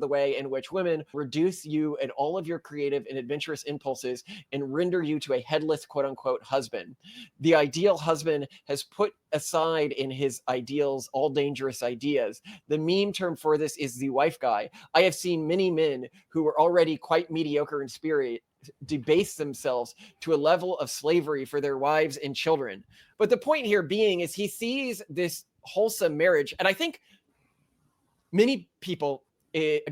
the way in which women reduce you and all of your creative and adventurous impulses and render you to a headless, quote unquote, husband. The ideal husband has put aside in his ideals all dangerous ideas. The meme term for this is the wife guy. I have seen many men who were already quite mediocre in spirit debase themselves to a level of slavery for their wives and children. But the point here being is he sees this wholesome marriage, and I think many people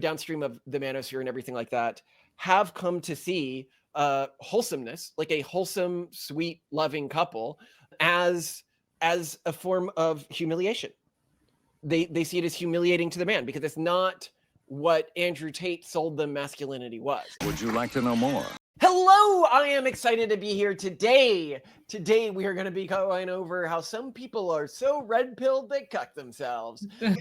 downstream of the manosphere and everything like that have come to see wholesomeness, like a wholesome, sweet, loving couple, as a form of humiliation. They see it as humiliating to the man because it's not what Andrew Tate sold them masculinity was. Would you like to know more? Hello, I am excited to be here today. Today we are going to be going over how some people are so red-pilled they cuck themselves. And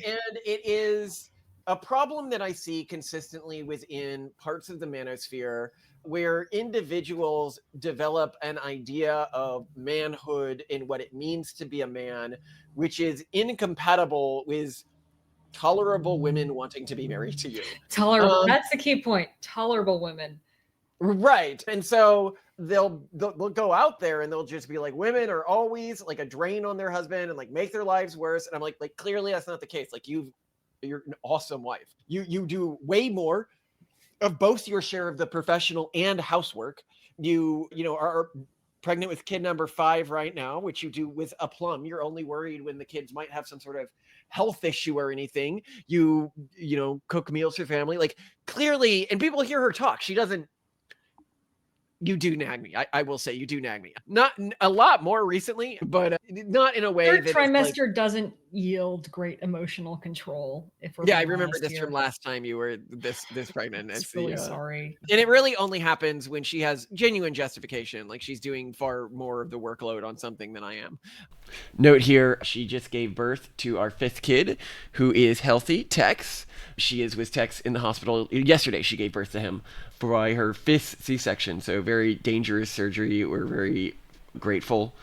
it is a problem that I see consistently within parts of the manosphere where individuals develop an idea of manhood and what it means to be a man, which is incompatible with tolerable women wanting to be married to you. Tolerable. That's the key point. Tolerable women. Right. And so they'll go out there and they'll just be like, women are always like a drain on their husband and like make their lives worse. And I'm like clearly that's not the case. Like you're an awesome wife. You do way more of both your share of the professional and housework. You are pregnant with kid number 5 right now, which you do with aplomb. You're only worried when the kids might have some sort of health issue or anything. You cook meals for family. Like clearly, and people hear her talk. She doesn't. You do nag me. I will say you do nag me. Not a lot more recently, but not in a way Third that trimester doesn't yield great emotional control. I remember this from last time you were this pregnant. It's really sorry. And it really only happens when she has genuine justification, like she's doing far more of the workload on something than I am. Note here, she just gave birth to our 5th kid, who is healthy, Tex. She is with Tex in the hospital. Yesterday, she gave birth to him by her 5th C-section. So very dangerous surgery. We're very grateful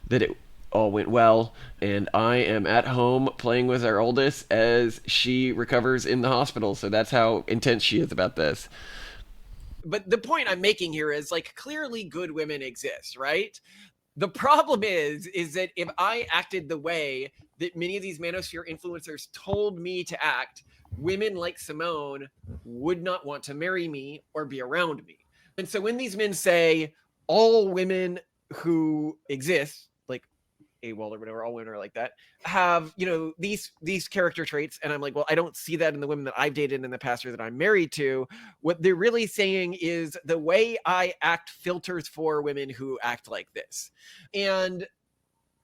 that it all went well. And I am at home playing with our oldest as she recovers in the hospital. So that's how intense she is about this. But the point I'm making here is like clearly good women exist, right? The problem is that if I acted the way that many of these manosphere influencers told me to act, women like Simone would not want to marry me or be around me. And so when these men say all women who exist, like AWOL or whatever, all women are like that, have, these character traits. And I'm like, well, I don't see that in the women that I've dated in the past or that I'm married to. What they're really saying is the way I act filters for women who act like this. And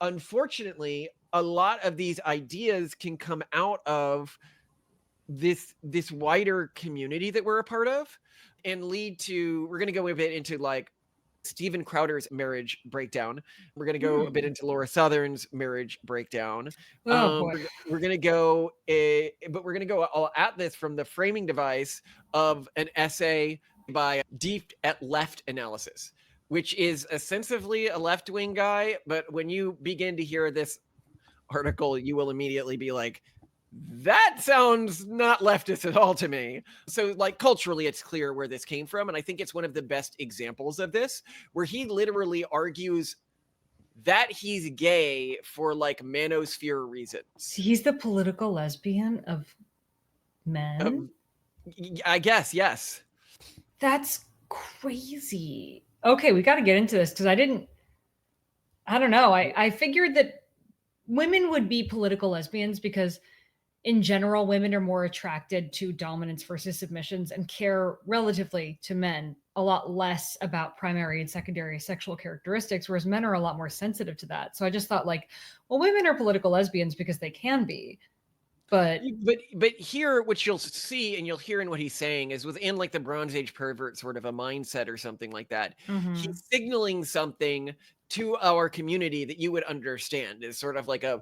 unfortunately, a lot of these ideas can come out of this wider community that we're a part of and lead to, we're going to go a bit into like Steven Crowder's marriage breakdown. We're going to go a bit into Laura Southern's marriage breakdown. We're going to go, but we're going to go all at this from the framing device of an essay by Deep at Left Analysis, which is ostensibly a left-wing guy. But when you begin to hear this article, you will immediately be like, that sounds not leftist at all to me. So like culturally, it's clear where this came from. And I think it's one of the best examples of this, where he literally argues that he's gay for like manosphere reasons. He's the political lesbian of men? I guess, yes. That's crazy. Okay, we got to get into this because I don't know. I figured that women would be political lesbians because in general, women are more attracted to dominance versus submissions and care relatively to men a lot less about primary and secondary sexual characteristics, whereas men are a lot more sensitive to that. So I just thought like, well, women are political lesbians because they can be. But here, what you'll see and you'll hear in what he's saying is within like the Bronze Age pervert sort of a mindset or something like that, he's signaling something to our community that you would understand is sort of like a,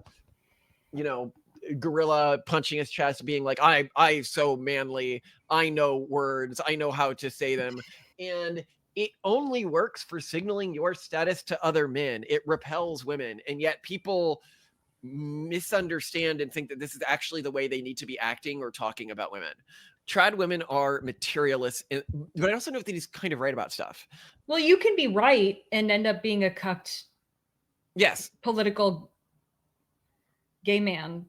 gorilla punching his chest, being like, I so manly, I know words, I know how to say them. And it only works for signaling your status to other men. It repels women. And yet people misunderstand and think that this is actually the way they need to be acting or talking about women. trad women are materialists, but I also know that he's kind of right about stuff. Well, you can be right and end up being a cucked, yes, political gay man.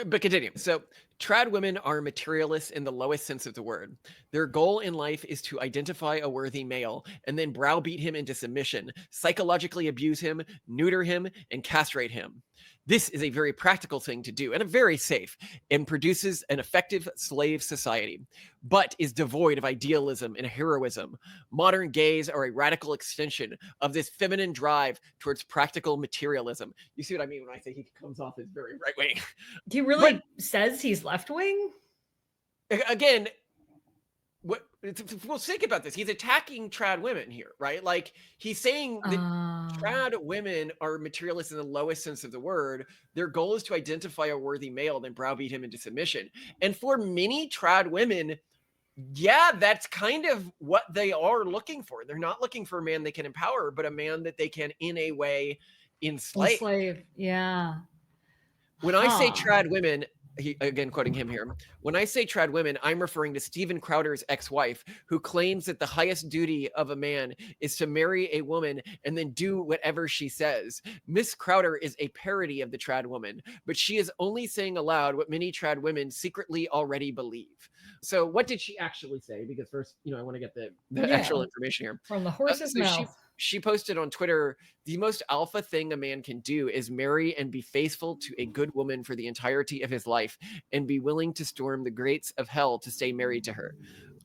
But continue. So, trad women are materialists in the lowest sense of the word. Their goal in life is to identify a worthy male and then browbeat him into submission, psychologically abuse him, neuter him, and castrate him. This is a very practical thing to do and a very safe, and produces an effective slave society, but is devoid of idealism and heroism. Modern gays are a radical extension of this feminine drive towards practical materialism. You see what I mean when I say he comes off as very right wing? He really says he's left wing? Again, we'll think about this. He's attacking trad women here, right? Like he's saying that trad women are materialists in the lowest sense of the word. Their goal is to identify a worthy male, then browbeat him into submission. And for many trad women, yeah, that's kind of what they are looking for. They're not looking for a man they can empower, but a man that they can, in a way, enslave. Yeah. When I say trad women, again quoting him here, when I say trad women, I'm referring to Steven Crowder's ex-wife, who claims that the highest duty of a man is to marry a woman and then do whatever she says. Miss Crowder is a parody of the trad woman, but she is only saying aloud what many trad women secretly already believe. So what did she actually say? Because first, I want to get the actual information here. From the horse's mouth. She posted on Twitter, the most alpha thing a man can do is marry and be faithful to a good woman for the entirety of his life and be willing to storm the grates of hell to stay married to her.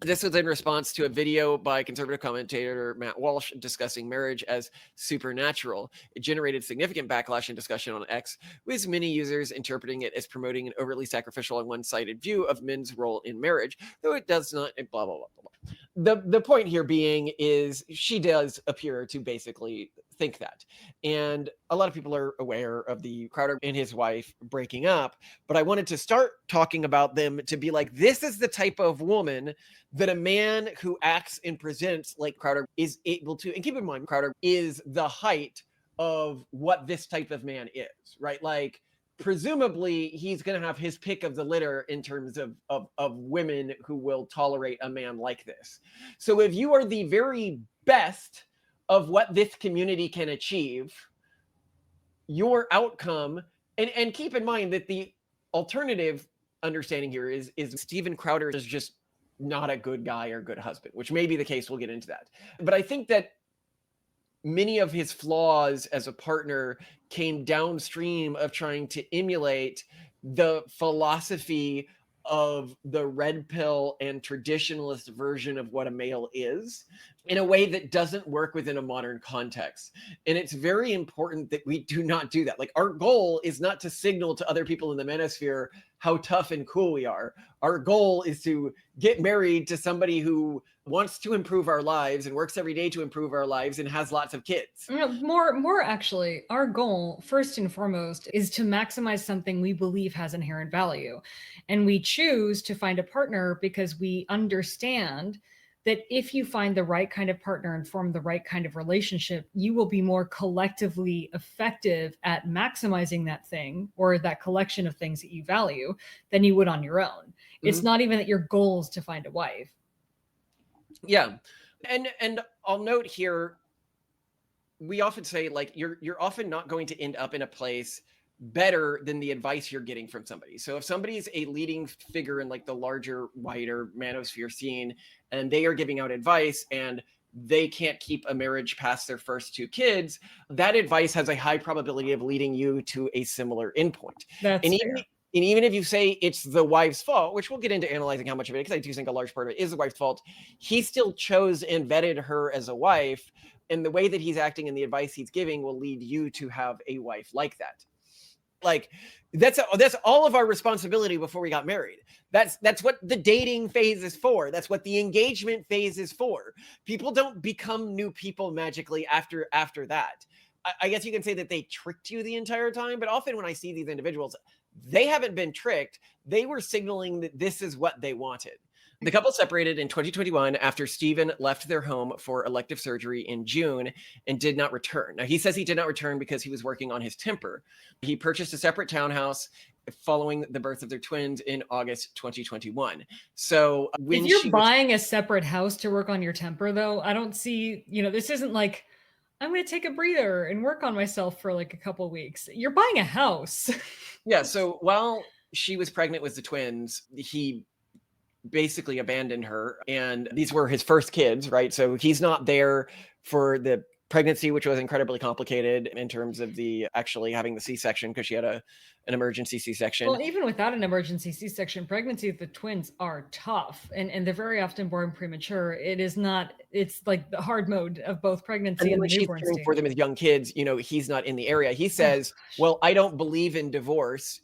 This was in response to a video by conservative commentator Matt Walsh discussing marriage as supernatural. It generated significant backlash and discussion on X, with many users interpreting it as promoting an overly sacrificial and one-sided view of men's role in marriage, though it does not, blah, blah, blah, blah. The point here being is she does appear to basically think that. And a lot of people are aware of the Crowder and his wife breaking up, but I wanted to start talking about them to be like, this is the type of woman that a man who acts and presents like Crowder is able to, and keep in mind, Crowder is the height of what this type of man is, right? Like, presumably he's going to have his pick of the litter in terms of women who will tolerate a man like this. So if you are the very best of what this community can achieve, your outcome, and keep in mind that the alternative understanding here is Steven Crowder is just not a good guy or good husband, which may be the case. We'll get into that. But I think that many of his flaws as a partner came downstream of trying to emulate the philosophy of the red pill and traditionalist version of what a male is in a way that doesn't work within a modern context. And it's very important that we do not do that. Like, our goal is not to signal to other people in the manosphere how tough and cool we are. Our goal is to get married to somebody who wants to improve our lives and works every day to improve our lives and has lots of kids. More actually, our goal, first and foremost, is to maximize something we believe has inherent value. And we choose to find a partner because we understand that if you find the right kind of partner and form the right kind of relationship, you will be more collectively effective at maximizing that thing or that collection of things that you value than you would on your own. Mm-hmm. It's not even that your goal is to find a wife. Yeah. And I'll note here, we often say, like, you're often not going to end up in a place better than the advice you're getting from somebody. So if somebody is a leading figure in like the larger, wider manosphere scene, and they are giving out advice and they can't keep a marriage past their first 2 kids, that advice has a high probability of leading you to a similar endpoint. And even if you say it's the wife's fault, which we'll get into analyzing how much of it, because I do think a large part of it is the wife's fault, he still chose and vetted her as a wife. And the way that he's acting and the advice he's giving will lead you to have a wife like that. Like, that's all of our responsibility before we got married. That's what the dating phase is for. That's what the engagement phase is for. People don't become new people magically after that. I guess you can say that they tricked you the entire time, but often when I see these individuals, they haven't been tricked. They were signaling that this is what they wanted. The couple separated in 2021 after Steven left their home for elective surgery in June and did not return. Now, he says he did not return because he was working on his temper. He purchased a separate townhouse following the birth of their twins in August 2021. So when If you're she was buying a separate house to work on your temper, though, I don't see, this isn't like, I'm going to take a breather and work on myself for like a couple weeks. You're buying a house. Yeah, so while she was pregnant with the twins, he basically abandoned her, and these were his first kids, right? So he's not there for the pregnancy, which was incredibly complicated in terms of the actually having the C-section, because she had an emergency C-section. Well, even without an emergency C-section pregnancy, the twins are tough, and they're very often born premature. It's like the hard mode of both And pregnancy then and when the she's newborn caring for stage. them as young kids, he's not in the area. He Oh, says, well, I don't believe in divorce.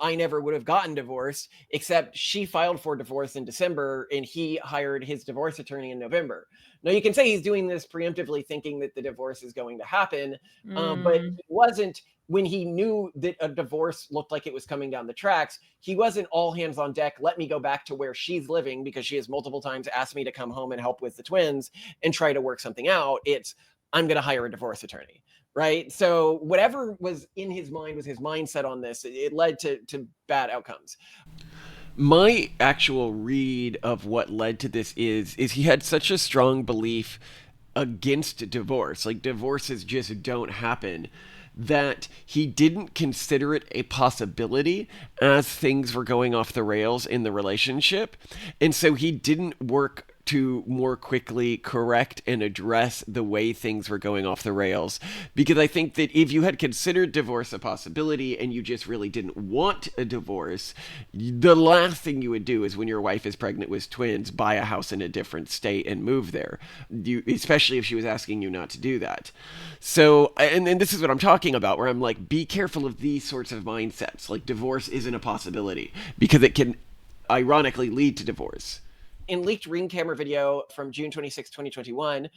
I never would have gotten divorced, except she filed for divorce in December and he hired his divorce attorney in November. Now, you can say he's doing this preemptively, thinking that the divorce is going to happen, but mm. he wasn't. When he knew that a divorce looked like it was coming down the tracks, he wasn't all hands on deck. Let me go back to where she's living, because she has multiple times asked me to come home and help with the twins and try to work something out. It's, I'm going to hire a divorce attorney. Right. So whatever was in his mind was his mindset on this. It led to bad outcomes. My actual read of what led to this is he had such a strong belief against divorce, like divorces just don't happen, that he didn't consider it a possibility as things were going off the rails in the relationship. And so he didn't work to more quickly correct and address the way things were going off the rails. Because I think that if you had considered divorce a possibility and you just really didn't want a divorce, the last thing you would do is, when your wife is pregnant with twins, buy a house in a different state and move there. Especially if she was asking you not to do that. So, and this is what I'm talking about, where I'm like, be careful of these sorts of mindsets. Like, divorce isn't a possibility, because it can ironically lead to divorce. In leaked ring camera video from June 26, 2021,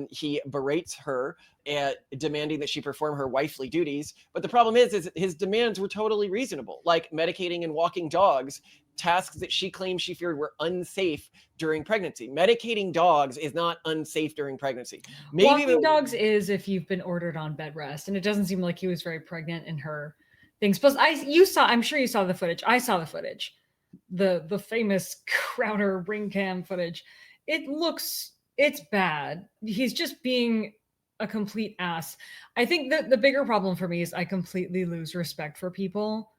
he berates her, demanding that she perform her wifely duties. But the problem is his demands were totally reasonable, like medicating and walking dogs, tasks that she claimed she feared were unsafe during pregnancy. Medicating dogs is not unsafe during pregnancy. Maybe Walking dogs is if you've been ordered on bed rest, and it doesn't seem like he was very pregnant in her things. Plus, I'm sure you saw the footage. I saw the footage, the famous Crowder ring cam footage. It's bad. He's just being a complete ass. I think that the bigger problem for me is I completely lose respect for people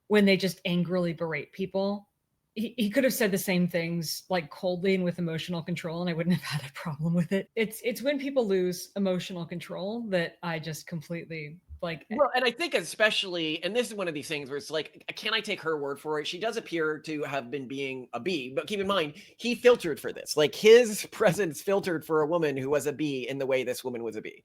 when they just angrily berate people. He could have said the same things like coldly and with emotional control, and I wouldn't have had a problem with it. It's when people lose emotional control that I just completely like. Well, and I think especially, and this is one of these things where it's like, can I take her word for it? She does appear to have been being a bee, but keep in mind, he filtered for this. Like, his presence filtered for a woman who was a bee in the way this woman was a bee.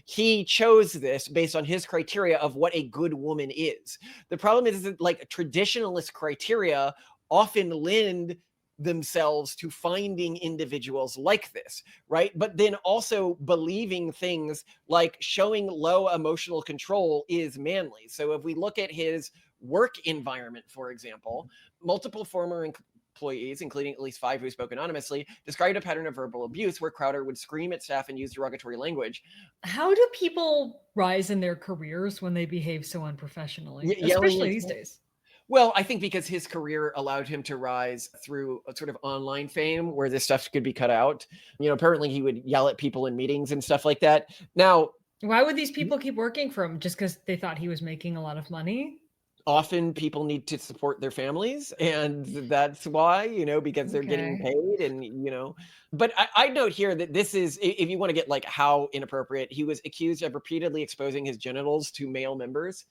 He chose this based on his criteria of what a good woman is. The problem is that, like, traditionalist criteria often lend themselves to finding individuals like this, right? But then also believing things like showing low emotional control is manly. So if we look at his work environment, for example, multiple former employees, including at least 5 who spoke anonymously, described a pattern of verbal abuse where Crowder would scream at staff and use derogatory language. How do people rise in their careers when they behave so unprofessionally, Yelling especially at, these days? well, I think because his career allowed him to rise through a sort of online fame where this stuff could be cut out. Apparently he would yell at people in meetings and stuff like that. Now, Why would these people keep working for him? Just because they thought he was making a lot of money? often people need to support their families, and that's why, because they're getting Okay. paid, and but I note here that this is, if you want to get like how inappropriate, he was accused of repeatedly exposing his genitals to male members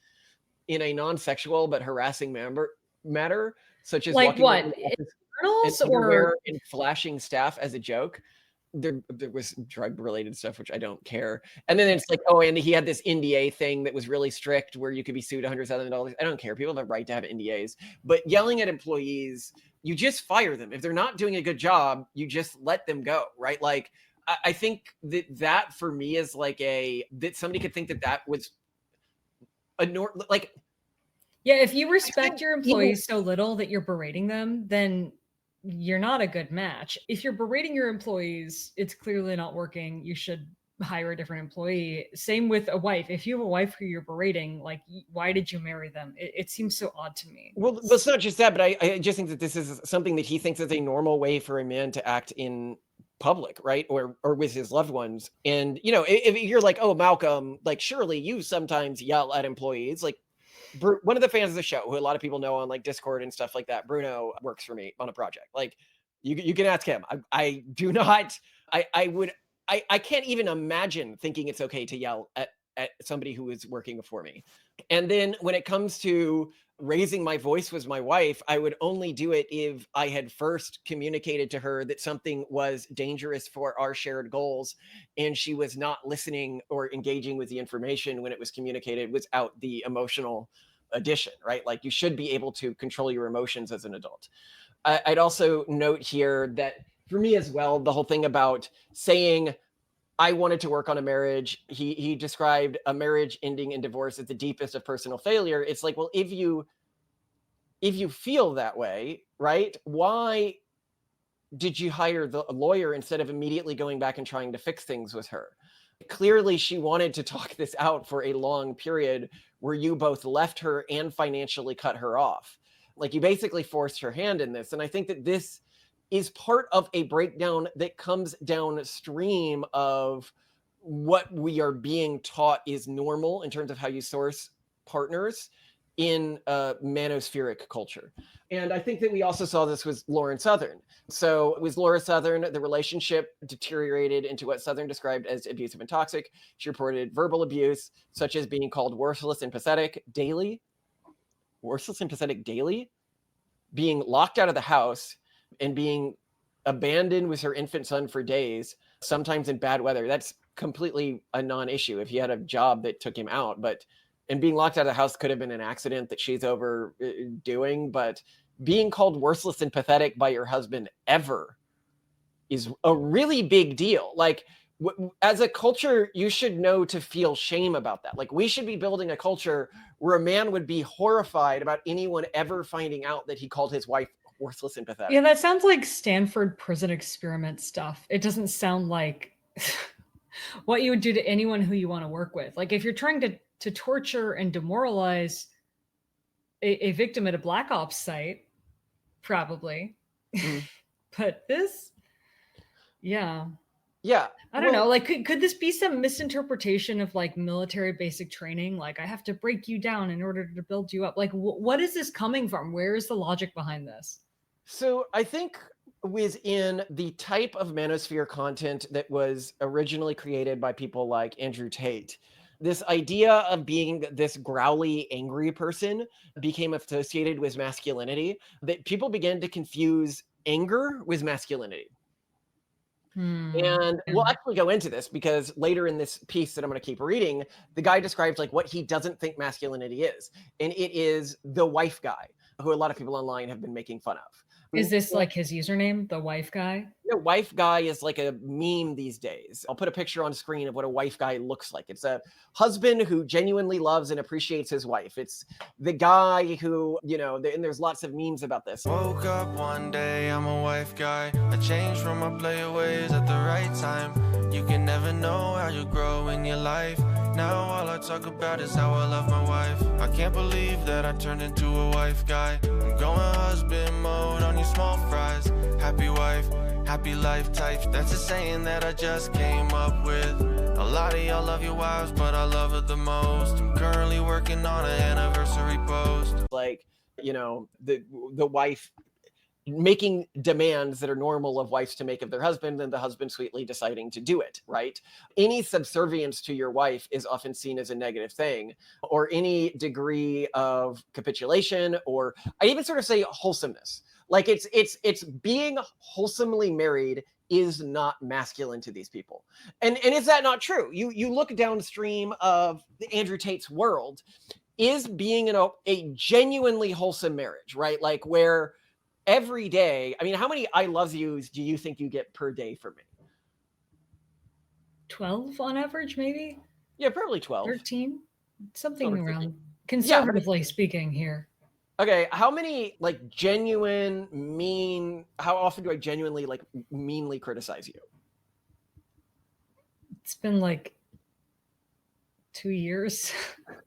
in a non-sexual but harassing matter, such as Like walking around what? the office in Journals or underwear and flashing staff as a joke. There was drug related stuff, which I don't care. And then it's like, oh, and he had this NDA thing that was really strict where you could be sued $100,000. I don't care. People have a right to have NDAs, but yelling at employees, you just fire them. If they're not doing a good job, you just let them go, right? Like, I think that for me is like that somebody could think that was like, yeah, if you respect think your even employees so little that you're berating them, then you're not a good match. If you're berating your employees, it's clearly not working. You should hire a different employee. Same with a wife. If you have a wife who you're berating, like, why did you marry them? It seems so odd to me. Well, it's not just that, but I just think that this is something that he thinks is a normal way for a man to act in public, right? Or with his loved ones. And, you know, if you're like, oh, Malcolm, like, surely you sometimes yell at employees. Like, one of the fans of the show, who a lot of people know on like Discord and stuff like that, Bruno, works for me on a project. Like, you can ask him. I do not, I would, I can't even imagine thinking it's okay to yell at somebody who is working for me. And then when it comes to raising my voice with my wife, I would only do it if I had first communicated to her that something was dangerous for our shared goals, and she was not listening or engaging with the information when it was communicated without the emotional addition, right? Like, you should be able to control your emotions as an adult. I'd also note here that for me as well, the whole thing about saying I wanted to work on a marriage. He described a marriage ending in divorce as the deepest of personal failure. It's like, well, if you feel that way, right? Why did you hire the lawyer instead of immediately going back and trying to fix things with her? Clearly, she wanted to talk this out for a long period where you both left her and financially cut her off. Like, you basically forced her hand in this. And I think that this is part of a breakdown that comes downstream of what we are being taught is normal in terms of how you source partners in a manospheric culture. And I think that we also saw this with Lauren Southern. So with Laura Southern, the relationship deteriorated into what Southern described as abusive and toxic. She reported verbal abuse, such as being called worthless and pathetic daily, being locked out of the house, and being abandoned with her infant son for days, sometimes in bad weather. That's completely a non-issue if he had a job that took him out. But and being locked out of the house could have been an accident that she's overdoing. But being called worthless and pathetic by your husband ever is a really big deal. Like, as a culture, you should know to feel shame about that. Like, we should be building a culture where a man would be horrified about anyone ever finding out that he called his wife worthless and pathetic. Yeah, that sounds like Stanford prison experiment stuff. It doesn't sound like what you would do to anyone who you want to work with. Like, if you're trying to torture and demoralize a victim at a Black Ops site, probably. But this, yeah. Yeah. I don't know. Like, could this be some misinterpretation of like military basic training? Like, I have to break you down in order to build you up. Like, what is this coming from? Where is the logic behind this? So I think within the type of manosphere content that was originally created by people like Andrew Tate, this idea of being this growly, angry person became associated with masculinity, that people began to confuse anger with masculinity. And we'll actually go into this because later in this piece that I'm going to keep reading, the guy describes like what he doesn't think masculinity is. And it is the wife guy, who a lot of people online have been making fun of. Is this like his username, the wife guy? The wife guy is like a meme these days. I'll put a picture on screen of what a wife guy looks like. It's a husband who genuinely loves and appreciates his wife. It's the guy who, you know, and there's lots of memes about this. Woke up one day, I'm a wife guy. I changed from my player ways at the right time. You can never know how you grow in your life. Now all I talk about is how I love my wife. I can't believe that I turned into a wife guy. I'm going husband mode on you small fries. Happy wife, happy life types. That's a saying that I just came up with. A lot of y'all love your wives, but I love her the most. I'm currently working on an anniversary post. Like, you know, the wife making demands that are normal of wives to make of their husband, and the husband sweetly deciding to do it, right? Any subservience to your wife is often seen as a negative thing, or any degree of capitulation, or I even sort of say wholesomeness. Like, it's being wholesomely married is not masculine to these people. And is that not true? You look downstream of the Andrew Tate's world, is being in a genuinely wholesome marriage, right? Like, where every day, I mean, how many I love yous do you think you get per day from me? 12 on average, maybe? Yeah, probably 12. 13? Something around, 13. conservatively speaking here. Okay, how many like genuine how often do I genuinely like meanly criticize you? It's been like 2 years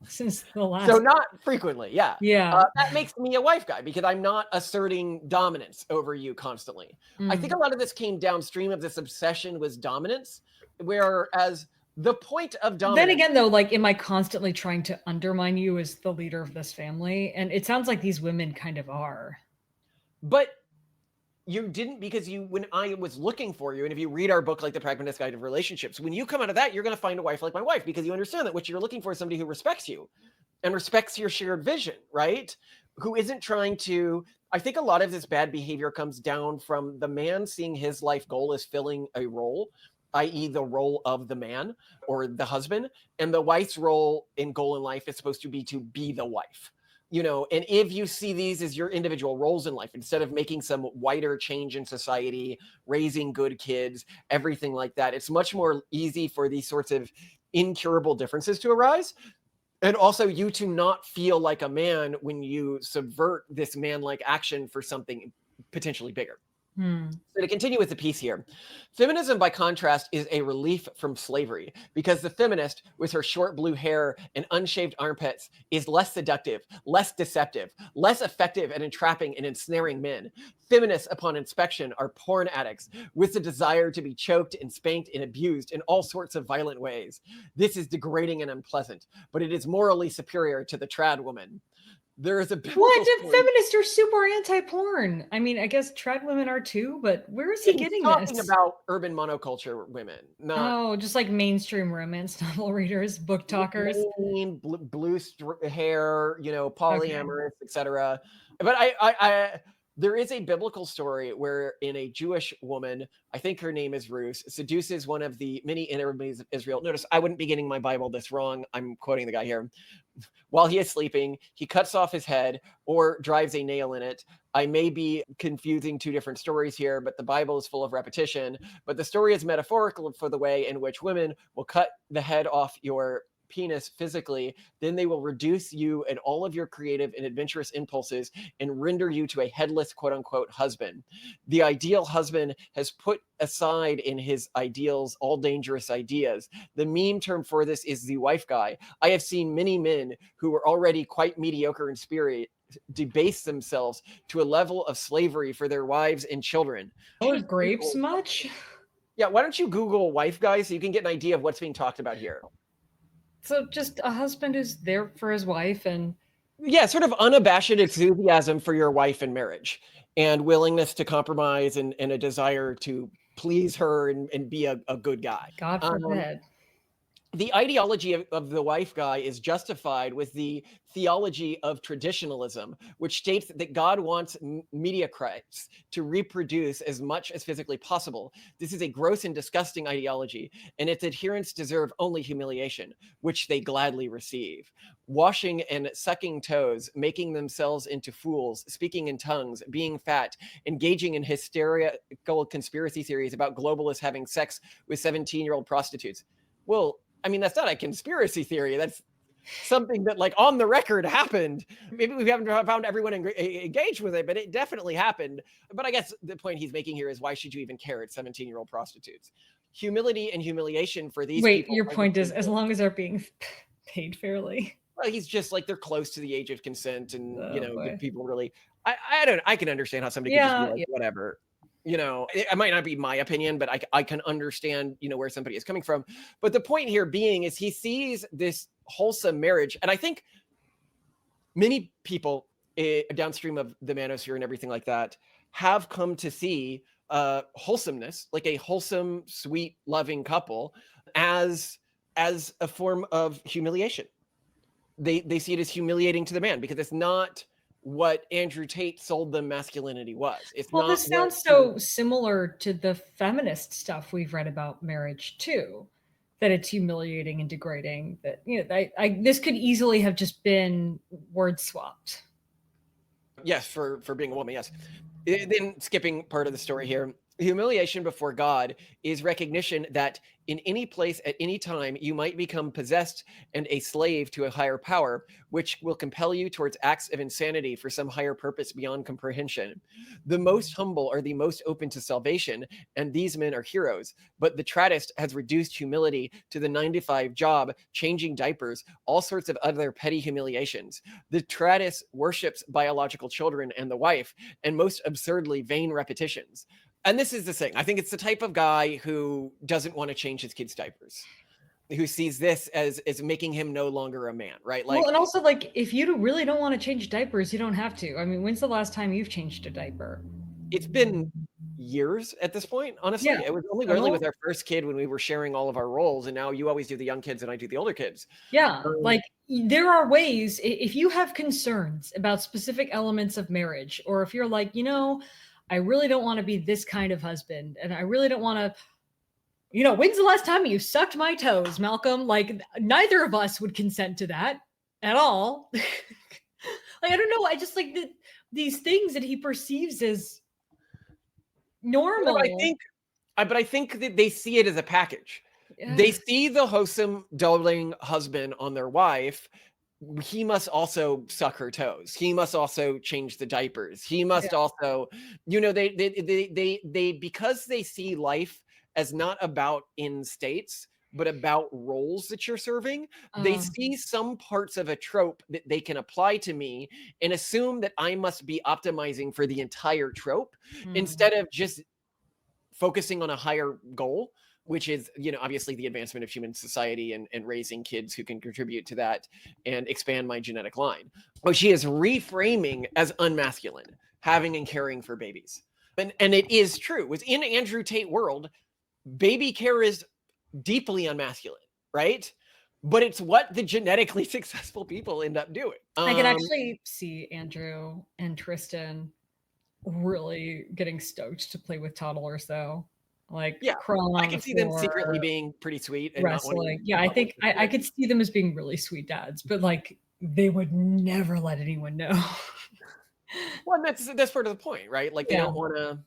since the last. So not frequently, yeah. Yeah. That makes me a wife guy because I'm not asserting dominance over you constantly. I think a lot of this came downstream of this obsession with dominance, whereas the point of dominance. Then again, though, like, am I constantly trying to undermine you as the leader of this family? And it sounds like these women kind of are. But you didn't, because when I was looking for you, and if you read our book, like The Pragmatist Guide of Relationships, when you come out of that, you're going to find a wife like my wife, because you understand that what you're looking for is somebody who respects you and respects your shared vision, right? Who isn't trying to, I think a lot of this bad behavior comes down from the man seeing his life goal as filling a role, i.e. the role of the man or the husband, and the wife's role and goal in life is supposed to be the wife. And if you see these as your individual roles in life, instead of making some wider change in society, raising good kids, everything like that, it's much more easy for these sorts of incurable differences to arise. And also you to not feel like a man when you subvert this man-like action for something potentially bigger. So to continue with the piece here, feminism, by contrast, is a relief from slavery, because the feminist, with her short blue hair and unshaved armpits, is less seductive, less deceptive, less effective at entrapping and ensnaring men. Feminists, upon inspection, are porn addicts with the desire to be choked and spanked and abused in all sorts of violent ways. This is degrading and unpleasant, but it is morally superior to the trad woman. There is a what if feminists are super anti-porn? I mean, I guess trad women are too, but where is he getting this? Talking about urban monoculture women, not just like mainstream romance novel readers, book talkers, blue hair, polyamorous, etc. But I there is a biblical story wherein a Jewish woman, I think her name is Ruth, seduces one of the many enemies of Israel. Notice, I wouldn't be getting my Bible this wrong. I'm quoting the guy here. While he is sleeping, he cuts off his head or drives a nail in it. I may be confusing two different stories here, but the Bible is full of repetition. But the story is metaphorical for the way in which women will cut the head off your penis physically, then they will reduce you and all of your creative and adventurous impulses and render you to a headless, quote unquote, husband. The ideal husband has put aside in his ideals all dangerous ideas. The meme term for this is the wife guy. I have seen many men who were already quite mediocre in spirit debase themselves to a level of slavery for their wives and children. Or grapes much? Yeah, why don't you Google wife guy so you can get an idea of what's being talked about here. So just a husband who's there for his wife, and sort of unabashed enthusiasm for your wife in marriage, and willingness to compromise, and a desire to please her and be a good guy. God forbid. The ideology of the wife guy is justified with the theology of traditionalism, which states that God wants mediocrates to reproduce as much as physically possible. This is a gross and disgusting ideology, and its adherents deserve only humiliation, which they gladly receive. Washing and sucking toes, making themselves into fools, speaking in tongues, being fat, engaging in hysterical conspiracy theories about globalists having sex with 17-year-old prostitutes. Well, I mean, that's not a conspiracy theory. That's something that, like, on the record happened. Maybe we haven't found everyone engaged with it, but it definitely happened. But I guess the point he's making here is, why should you even care? It's 17-year-old prostitutes. Humility and humiliation for these people. Wait, your point is, as long as they're being paid fairly. Well, he's just like, they're close to the age of consent, and people really. I can understand how somebody can just be like, whatever. It might not be my opinion, but I can understand, where somebody is coming from. But the point here being is, he sees this wholesome marriage. And I think many people downstream of the manosphere and everything like that have come to see wholesomeness, like a wholesome, sweet, loving couple, as a form of humiliation. They see it as humiliating to the man, because it's not what Andrew Tate sold them masculinity was. This sounds so similar to the feminist stuff we've read about marriage too, that it's humiliating and degrading. That this could easily have just been word swapped. Yes, for being a woman, yes. Then skipping part of the story here. Humiliation before God is recognition that in any place at any time you might become possessed and a slave to a higher power, which will compel you towards acts of insanity for some higher purpose beyond comprehension. The most humble are the most open to salvation, and these men are heroes. But the Traddist has reduced humility to the 9 to 5 job, changing diapers, all sorts of other petty humiliations. The Traddist worships biological children and the wife, and most absurdly vain repetitions. And this is the thing. I think it's the type of guy who doesn't want to change his kids' diapers, who sees this as making him no longer a man, right? Well, Like, and also, like, if you really don't want to change diapers, you don't have to. I mean, when's the last time you've changed a diaper? it's been years at this point, honestly. Yeah. It was only I really don't- with our first kid when we were sharing all of our roles, and now you always do the young kids and I do the older kids. Yeah, like there are ways if you have concerns about specific elements of marriage, or if you're like, I really don't want to be this kind of husband, and I really don't want to, when's the last time you sucked my toes, Malcolm? Like neither of us would consent to that at all. Like I don't know, I just like these things that he perceives as normal. But I think that they see it as a package. Yeah. They see the wholesome, doting husband on their wife. He must also suck her toes. He must also change the diapers. He must also, they because they see life as not about in states, but about roles that you're serving. They see some parts of a trope that they can apply to me and assume that I must be optimizing for the entire trope instead of just focusing on a higher goal, which is, obviously the advancement of human society and raising kids who can contribute to that and expand my genetic line. What she is reframing as unmasculine, having and caring for babies. And it is true. Within Andrew Tate world, baby care is deeply unmasculine, right? But it's what the genetically successful people end up doing. I could actually see Andrew and Tristan really getting stoked to play with toddlers, though. Like, crawling on I can the see them floor, secretly being pretty sweet and not wanting wrestling. Yeah, I think I could see them as being really sweet dads, but like they would never let anyone know. Well, that's part of the point, right? Like they don't want to.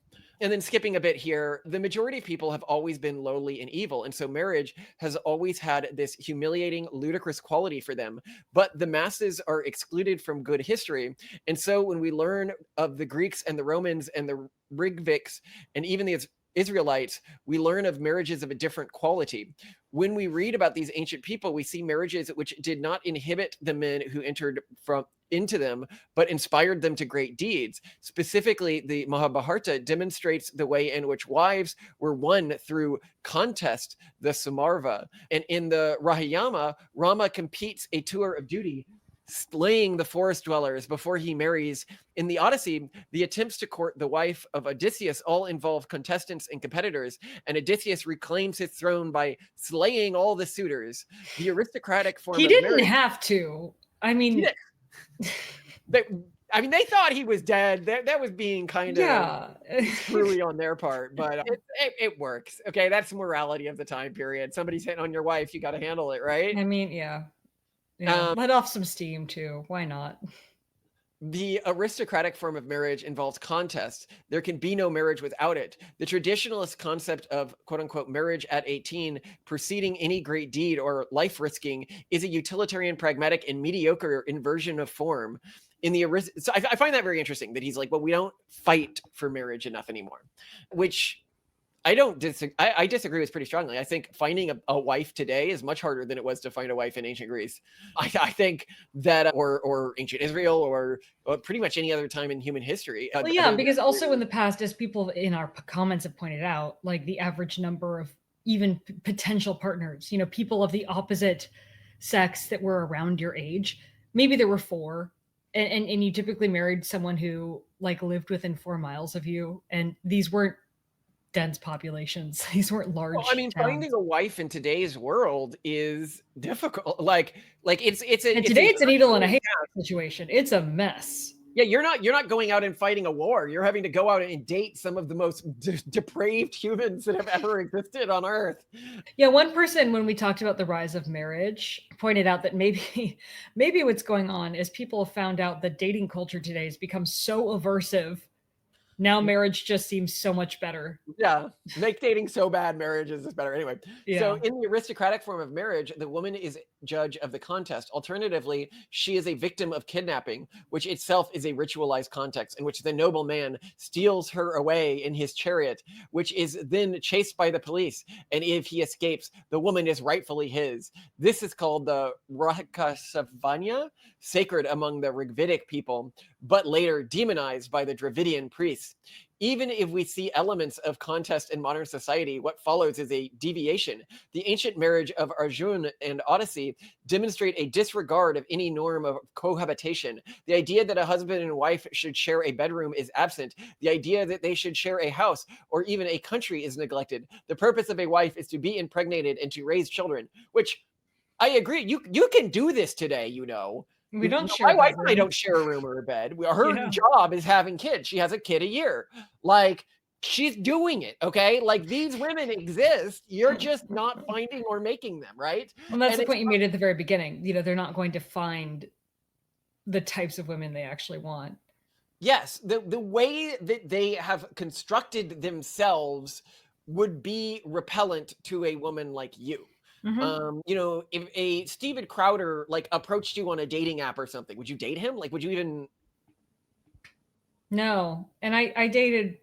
And then skipping a bit here, the majority of people have always been lowly and evil. And so marriage has always had this humiliating, ludicrous quality for them. But the masses are excluded from good history. And so when we learn of the Greeks and the Romans and the Rigviks and even the Israelites, we learn of marriages of a different quality. When we read about these ancient people, we see marriages which did not inhibit the men who entered into them, but inspired them to great deeds. Specifically, the Mahabharata demonstrates the way in which wives were won through contest, the Samarva. And in the Ramayana, Rama competes a tour of duty, slaying the forest dwellers before he marries. In the Odyssey, the attempts to court the wife of Odysseus all involve contestants and competitors, and Odysseus reclaims his throne by slaying all the suitors. The aristocratic form he of didn't marriage, have to. I mean, they thought he was dead. That was being kind of screwy on their part, but it works. Okay, that's the morality of the time period. Somebody's hitting on your wife, you got to handle it, right? I mean, let off some steam too. Why not? The aristocratic form of marriage involves contest. There can be no marriage without it. The traditionalist concept of quote unquote marriage at 18 preceding any great deed or life risking is a utilitarian, pragmatic, and mediocre inversion of form. So I find that very interesting that he's like, well, we don't fight for marriage enough anymore, which I don't disagree. I disagree with pretty strongly. I think finding a wife today is much harder than it was to find a wife in ancient Greece. I think that, or ancient Israel, or pretty much any other time in human history. Well, because also in the past, as people in our comments have pointed out, like the average number of even potential partners, people of the opposite sex that were around your age, maybe there were 4, and you typically married someone who like lived within 4 miles of you, and these weren't dense populations. These weren't large. Well, I mean, towns. finding a wife in today's world is difficult. Like it's a needle in a haystack situation. It's a mess. Yeah, you're not going out and fighting a war. You're having to go out and date some of the most depraved humans that have ever existed on Earth. Yeah, one person, when we talked about the rise of marriage, pointed out that maybe what's going on is people have found out that dating culture today has become so aversive Now marriage just seems so much better. Yeah, make dating so bad, marriage is just better. Anyway, so Yeah. in the aristocratic form of marriage, the woman is judge of the contest. Alternatively, she is a victim of kidnapping, which itself is a ritualized context in which the noble man steals her away in his chariot, which is then chased by the police. And if he escapes, the woman is rightfully his. This is called the Rakasavanya, sacred among the Rigvedic people, but later demonized by the Dravidian priests. Even if we see elements of contest in modern society, what follows is a deviation. The ancient marriage of Arjun and Odyssey demonstrate a disregard of any norm of cohabitation. The idea that a husband and wife should share a bedroom is absent. The idea that they should share a house or even a country is neglected. The purpose of a wife is to be impregnated and to raise children, which I agree. You can do this today, you know. We don't share My a wife and I bedroom. don't share a room or a bed. Her Yeah. job is having kids. She has a kid a year. Like, she's doing it, okay? Like, these women exist. You're just not finding or making them, right? Well, that's And the it's point you made at the very beginning. You know, they're not going to find the types of women they actually want. yes, the way that they have constructed themselves would be repellent to a woman like you. You know, if a Steven Crowder like approached you on a dating app or something, would you date him? Like, would you even? No. And I dated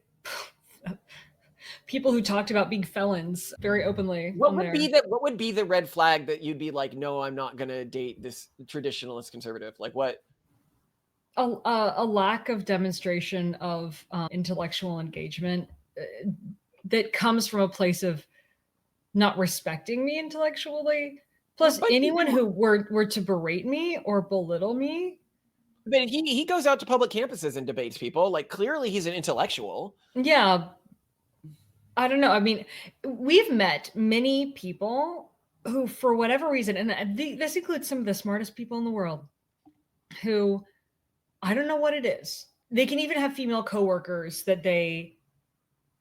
people who talked about being felons very openly What on would there. be the what would be the red flag that you'd be like, no, I'm not gonna date this traditionalist conservative? Like what? A lack of demonstration of intellectual engagement that comes from a place of not respecting me intellectually. Plus, But anyone who were to berate me or belittle me. but he goes out to public campuses and debates people. Like clearly he's an intellectual. Yeah, I don't know. I mean, we've met many people who, for whatever reason, and this includes some of the smartest people in the world, who I don't know what it is. They can even have female coworkers that they,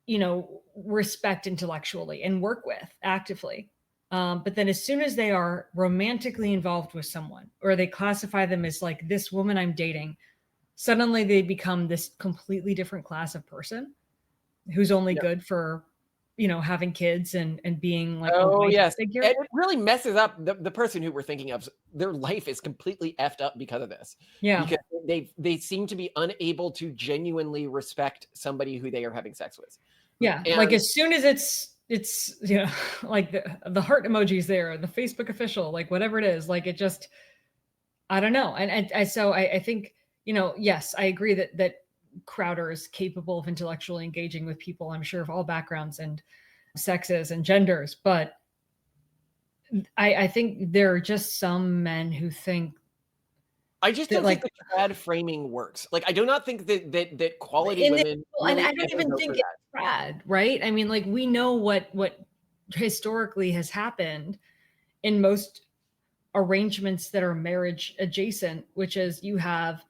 you know, respect intellectually and work with actively. But then as soon as they are romantically involved with someone, or they classify them as like this woman I'm dating, suddenly they become this completely different class of person who's only Yeah. good for, you know, having kids and being like a Oh wife yes. figure. And it really messes up the person who we're thinking of. Their life is completely effed up because of this. Yeah. Because they seem to be unable to genuinely respect somebody who they are having sex with. Yeah. And Like as soon as it's you know, like the heart emojis there, the Facebook official, like whatever it is, like it just, I don't know. And so I think, you know, yes, I agree that Crowder is capable of intellectually engaging with people, I'm sure, of all backgrounds and sexes and genders. But I think there are just some men who think I just that, don't think like, the trad framing works. Like I do not think that quality in the, women and really I don't ever even go think for it's that. trad, right? I mean, like we know what historically has happened in most arrangements that are marriage adjacent, which is you have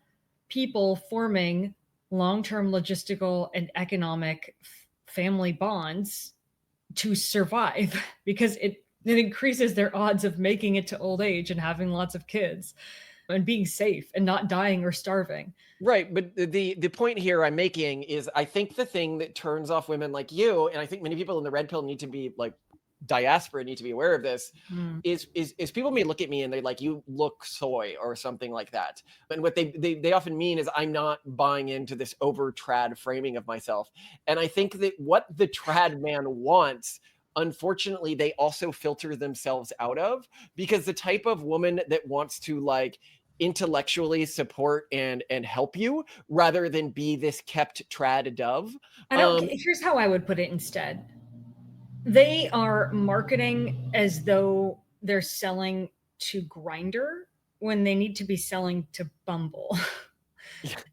people forming long-term logistical and economic family bonds to survive because it increases their odds of making it to old age and having lots of kids and being safe and not dying or starving. Right, but the point here I'm making is I think the thing that turns off women like you, and I think many people in the red pill need to be like diaspora need to be aware of this, is people may look at me and they're like, you look soy or something like that. And what they often mean is I'm not buying into this over trad framing of myself. And I think that what the trad man wants, unfortunately, they also filter themselves out of, because the type of woman that wants to like intellectually support and help you rather than be this kept trad dove. I don't. Here's how I would put it instead. They are marketing as though they're selling to Grinder when they need to be selling to Bumble.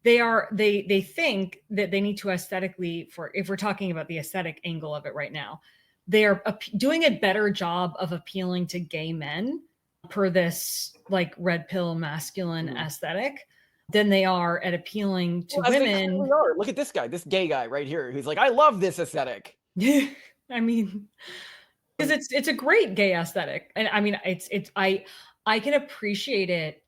They think that they need to aesthetically, for if we're talking about the aesthetic angle of it right now, they are doing a better job of appealing to gay men per this like red pill masculine aesthetic than they are at appealing to women. Look at this guy, this gay guy right here, who's like, I love this aesthetic. I mean, because it's a great gay aesthetic, and I mean, I can appreciate it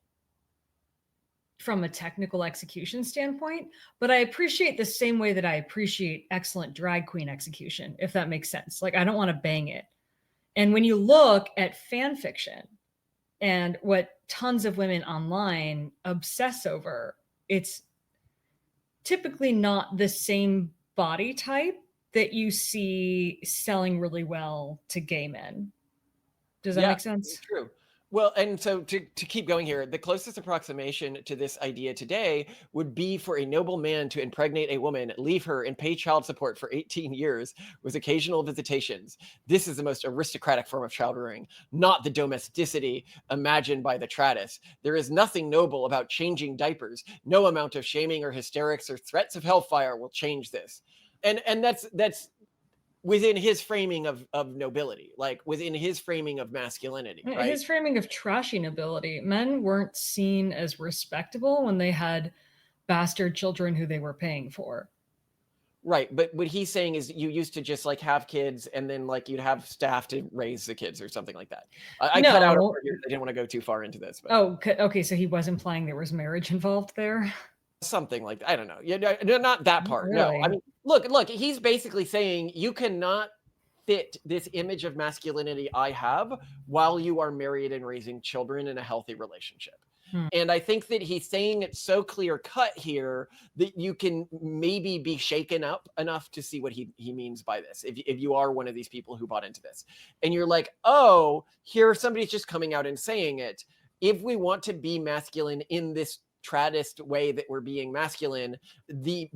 from a technical execution standpoint, but I appreciate the same way that I appreciate excellent drag queen execution, if that makes sense. Like, I don't want to bang it. And when you look at fan fiction and what tons of women online obsess over, it's typically not the same body type that you see selling really well to gay men. Does that make sense? True. Well, and so to keep going here, the closest approximation to this idea today would be for a noble man to impregnate a woman, leave her, and pay child support for 18 years with occasional visitations. This is the most aristocratic form of child rearing, not the domesticity imagined by the Traddist. There is nothing noble about changing diapers. No amount of shaming or hysterics or threats of hellfire will change this. And that's within his framing of nobility, like within his framing of masculinity, right? His framing of trashy nobility. Men weren't seen as respectable when they had bastard children who they were paying for. Right. But what he's saying is you used to just like have kids and then like you'd have staff to raise the kids or something like that. I cut out a part here. I didn't want to go too far into this. But. Oh, okay. So he was implying there was marriage involved there? Something like that. I don't know. Yeah, not that part. Really? No, I mean, look, he's basically saying you cannot fit this image of masculinity I have while you are married and raising children in a healthy relationship. And I think that he's saying it so clear cut here that you can maybe be shaken up enough to see what he means by this. If you are one of these people who bought into this and you're like, oh, here somebody's just coming out and saying it. If we want to be masculine in this Traddist way that we're being masculine, the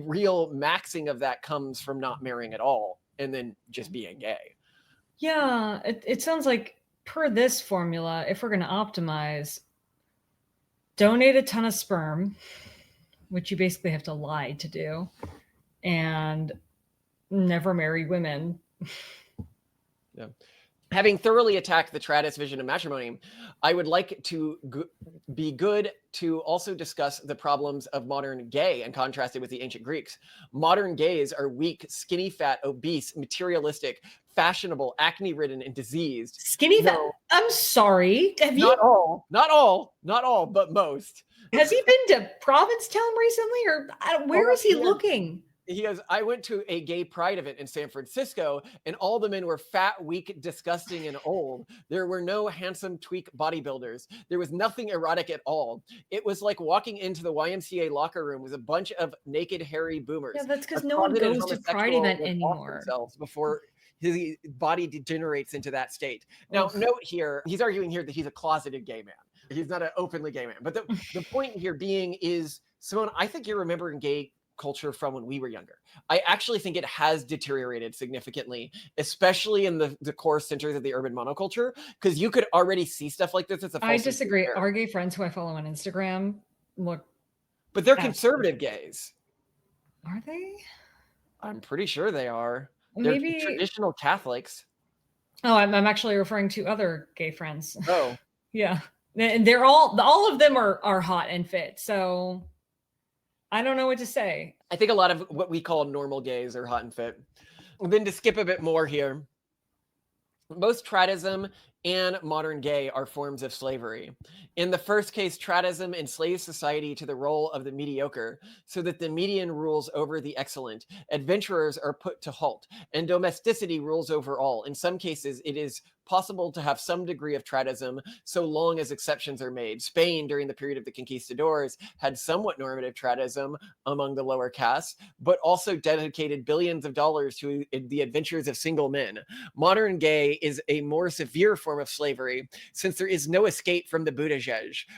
real maxing of that comes from not marrying at all and then just being gay. Yeah, it sounds like per this formula, if we're going to optimize, donate a ton of sperm, which you basically have to lie to do, and never marry women. Yeah. Having thoroughly attacked the Traddist vision of matrimony, I would like to be good to also discuss the problems of modern gay and contrast it with the ancient Greeks. Modern gays are weak, skinny fat, obese, materialistic, fashionable, acne-ridden, and diseased. Skinny fat? I'm sorry. Not all, but most. Has he been to Provincetown recently, or where is he looking? He goes, I went to a gay pride event in San Francisco and all the men were fat, weak, disgusting, and old. There were no handsome tweak bodybuilders. There was nothing erotic at all. It was like walking into the YMCA locker room with a bunch of naked, hairy boomers. Yeah, that's because no one goes to pride event anymore. Before his body degenerates into that state. Now, note here, he's arguing here that he's a closeted gay man. He's not an openly gay man. But the point here being is, Simone, I think you're remembering gay culture from when we were younger. I actually think it has deteriorated significantly, especially in the core centers of the urban monoculture, because you could already see stuff like this as a I disagree. Our gay friends who I follow on Instagram look, but they're conservative gays. Are they? I'm pretty sure they are. Maybe they're traditional Catholics. Oh, I'm actually referring to other gay friends. Oh, yeah, and they're all of them are hot and fit. So I don't know what to say. I think a lot of what we call normal gays are hot and fit. And then to skip a bit more here, most Traddism and modern gay are forms of slavery. In the first case, Traddism enslaves society to the role of the mediocre, so that the median rules over the excellent. Adventurers are put to halt, and domesticity rules over all. In some cases, it is possible to have some degree of Traddism, so long as exceptions are made. Spain, during the period of the conquistadors, had somewhat normative Traddism among the lower castes, but also dedicated billions of dollars to the adventures of single men. Modern gay is a more severe form of slavery, since there is no escape from the Buttigieg.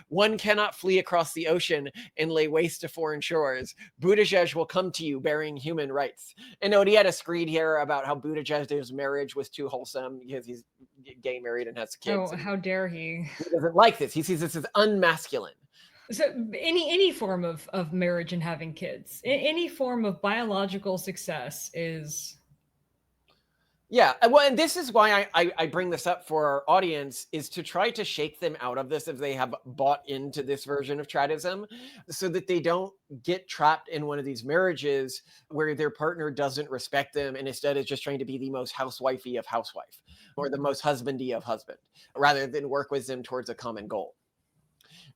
One cannot flee across the ocean and lay waste to foreign shores. Buttigieg will come to you bearing human rights. And note, he had a screed here about how Buttigieg's marriage was too wholesome because he's gay, married, and has kids. Oh, how dare he? He doesn't like this. He sees this as unmasculine. So any form of marriage and having kids, any form of biological success is... Yeah, well, and this is why I bring this up for our audience, is to try to shake them out of this if they have bought into this version of Traddism, so that they don't get trapped in one of these marriages where their partner doesn't respect them and instead is just trying to be the most housewifey of housewife or the most husbandy of husband, rather than work with them towards a common goal.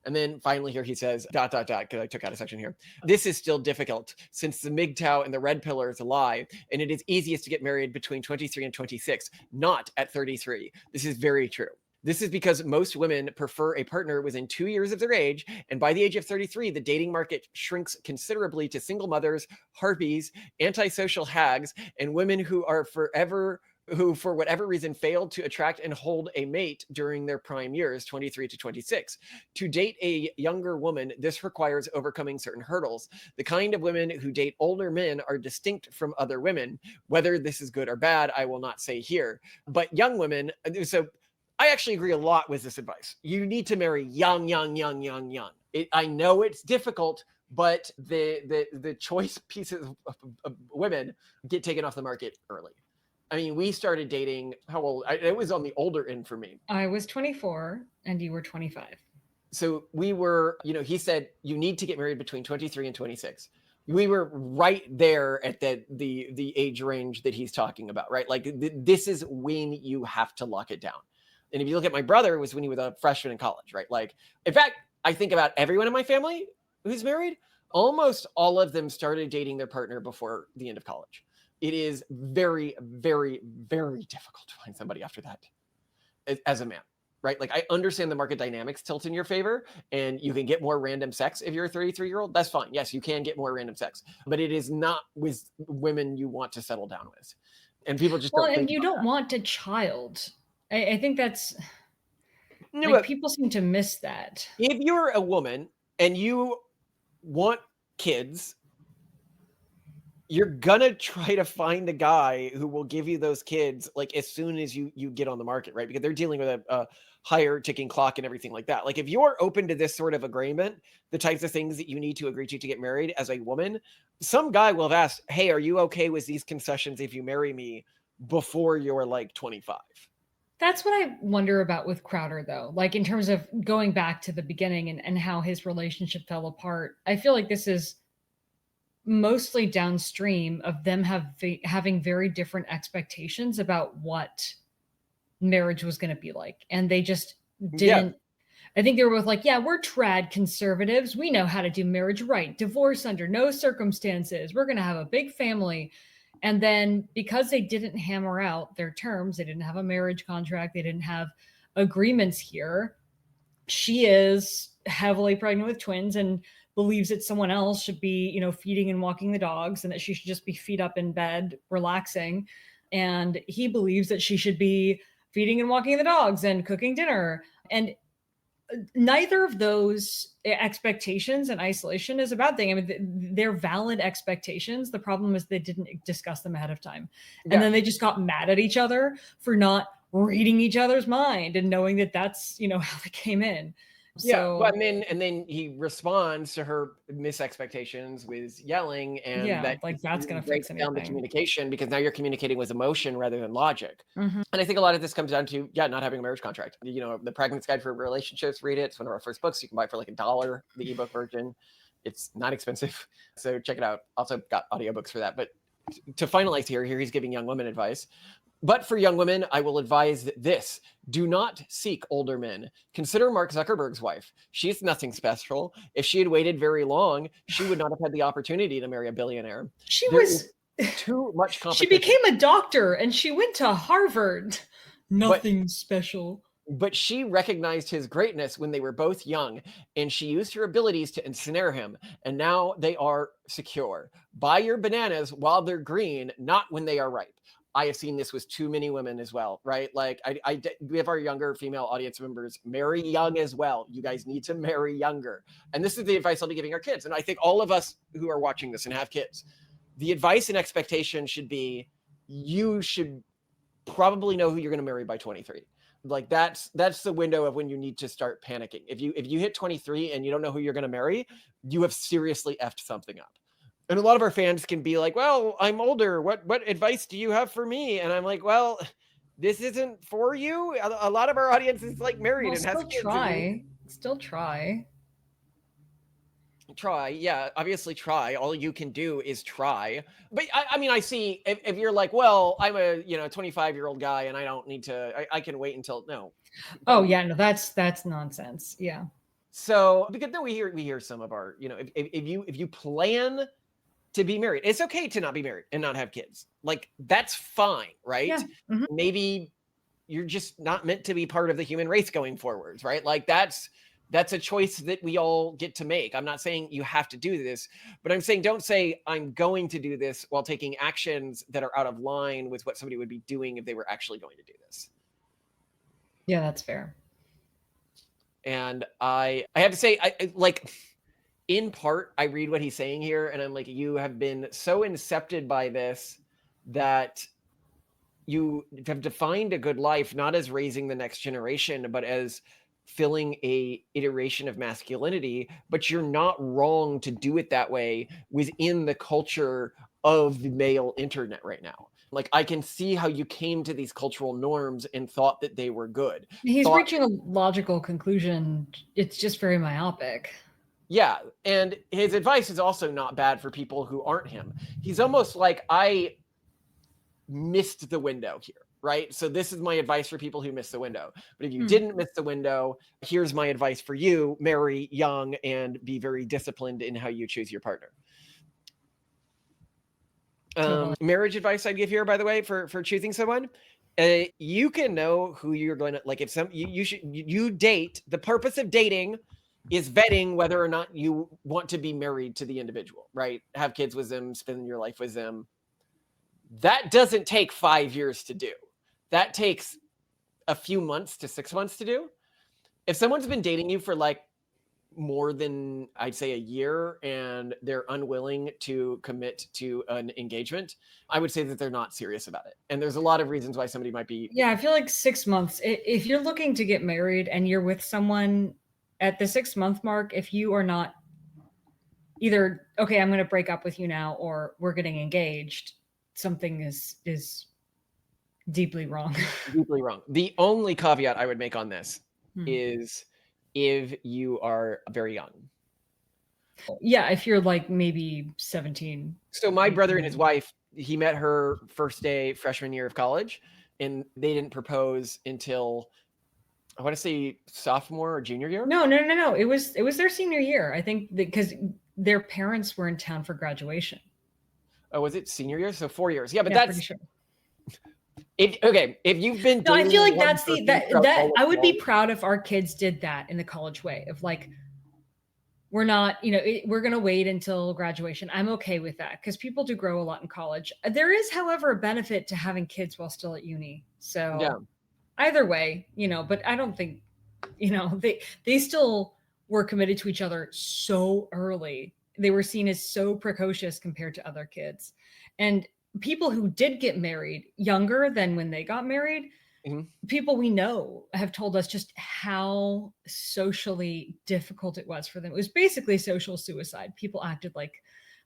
And then finally here he says, ... because I took out a section here. This is still difficult since the MGTOW and the red pillar is a lie, and it is easiest to get married between 23 and 26, not at 33. This is very true. This is because most women prefer a partner within 2 years of their age, and by the age of 33, the dating market shrinks considerably to single mothers, harpies, antisocial hags, and women who for whatever reason failed to attract and hold a mate during their prime years, 23 to 26. To date a younger woman, this requires overcoming certain hurdles. The kind of women who date older men are distinct from other women. Whether this is good or bad, I will not say here. But young women, so I actually agree a lot with this advice. You need to marry young. I know it's difficult, but the choice pieces of women get taken off the market early. I mean, we started dating, how old? It was on the older end for me. I was 24 and you were 25. So we were, he said, you need to get married between 23 and 26. We were right there at the age range that he's talking about, right? Like this is when you have to lock it down. And if you look at my brother, it was when he was a freshman in college, right? Like, in fact, I think about everyone in my family who's married, almost all of them started dating their partner before the end of college. It is very, very, very difficult to find somebody after that as a man, right? Like I understand the market dynamics tilt in your favor and you can get more random sex if you're a 33-year-old. That's fine. Yes, you can get more random sex, but it is not with women you want to settle down with. And people just don't think and you don't that. Want a child. I think that's No, like people seem to miss that. If you're a woman and you want kids, you're gonna try to find a guy who will give you those kids like as soon as you get on the market, right? Because they're dealing with a higher ticking clock and everything like that. Like if you're open to this sort of agreement, the types of things that you need to agree to get married as a woman, some guy will have asked, hey, are you okay with these concessions if you marry me before you're like 25? That's what I wonder about with Crowder, though. Like in terms of going back to the beginning and how his relationship fell apart. I feel like this is mostly downstream of them having very different expectations about what marriage was going to be like. And they just didn't. Yeah. I think they were both like, yeah, we're trad conservatives. We know how to do marriage right. Divorce under no circumstances. We're going to have a big family. And then because they didn't hammer out their terms, they didn't have a marriage contract, they didn't have agreements here. She is heavily pregnant with twins and believes that someone else should be, feeding and walking the dogs and that she should just be feet up in bed, relaxing. And he believes that she should be feeding and walking the dogs and cooking dinner. And neither of those expectations and isolation is a bad thing. I mean, they're valid expectations. The problem is they didn't discuss them ahead of time. Yeah. And then they just got mad at each other for not reading each other's mind and knowing that that's, how they came in. So, yeah, and then he responds to her misexpectations with yelling, and that's going to fix anything. Down the communication because now you're communicating with emotion rather than logic. Mm-hmm. And I think a lot of this comes down to not having a marriage contract. The Pragmatist Guide for Relationships. Read it. It's one of our first books. You can buy it for like $1, the ebook version. It's not expensive, so check it out. Also got audiobooks for that. But to finalize here he's giving young women advice. But for young women, I will advise this. Do not seek older men. Consider Mark Zuckerberg's wife. She's nothing special. If she had waited very long, she would not have had the opportunity to marry a billionaire. There was too much competition. She became a doctor and she went to Harvard. Nothing special. But she recognized his greatness when they were both young, and she used her abilities to ensnare him. And now they are secure. Buy your bananas while they're green, not when they are ripe. I have seen this with too many women as well, right? Like we have our younger female audience members, marry young as well. You guys need to marry younger. And this is the advice I'll be giving our kids. And I think all of us who are watching this and have kids, the advice and expectation should be, you should probably know who you're going to marry by 23. Like that's the window of when you need to start panicking. If you hit 23 and you don't know who you're going to marry, you have seriously effed something up. And a lot of our fans can be like, well, I'm older. What advice do you have for me? And I'm like, well, this isn't for you. A lot of our audience is like married and has kids. Still try. Yeah, obviously try. All you can do is try. But I see if you're like, well, I'm a 25-year-old guy and I don't need to. I can wait until no. Oh yeah, no, that's nonsense. Yeah. So because then we hear some of our, if you plan to be married, it's okay to not be married and not have kids. Like that's fine, right? Yeah. Mhm. Maybe you're just not meant to be part of the human race going forwards, right? Like that's a choice that we all get to make. I'm not saying you have to do this, but I'm saying don't say I'm going to do this while taking actions that are out of line with what somebody would be doing if they were actually going to do this. Yeah, that's fair. And I have to say, I like, in part, I read what he's saying here, and I'm like, you have been so incepted by this that you have defined a good life not as raising the next generation, but as filling a iteration of masculinity. But you're not wrong to do it that way within the culture of the male internet right now. Like I can see how you came to these cultural norms and thought that they were good. He's reaching a logical conclusion. It's just very myopic. Yeah, and his advice is also not bad for people who aren't him. He's almost like, I missed the window here, right? So this is my advice for people who missed the window. But if you didn't miss the window, here's my advice for you: marry young and be very disciplined in how you choose your partner. Totally. Marriage advice I'd give here, by the way, for choosing someone. You can know who you're going to like. If you date, the purpose of dating is vetting whether or not you want to be married to the individual, right? Have kids with them, spend your life with them. That doesn't take 5 years to do. That takes a few months to 6 months to do. If someone's been dating you for like more than, I'd say, a year and they're unwilling to commit to an engagement, I would say that they're not serious about it. And there's a lot of reasons why somebody might be. Yeah, I feel like 6 months. If you're looking to get married and you're with someone at the 6-month mark, if you are not either, okay, I'm going to break up with you now, or we're getting engaged, something is deeply wrong. Deeply wrong. The only caveat I would make on this is if you are very young. Yeah, if you're like maybe 17. So my brother and his wife, he met her first day freshman year of college, and they didn't propose until, I want to say, sophomore or junior year. No. It was their senior year, I think, because their parents were in town for graduation. Oh, was it senior year? So 4 years. Yeah, but pretty sure. If you've been, no, I feel like that's that I would be proud if our kids did that in the college way of like, we're not, we're going to wait until graduation. I'm okay with that because people do grow a lot in college. There is, however, a benefit to having kids while still at uni. So yeah. Either way, but I don't think, they still were committed to each other so early. They were seen as so precocious compared to other kids. And people who did get married younger than when they got married, people we know have told us just how socially difficult it was for them. It was basically social suicide. People acted like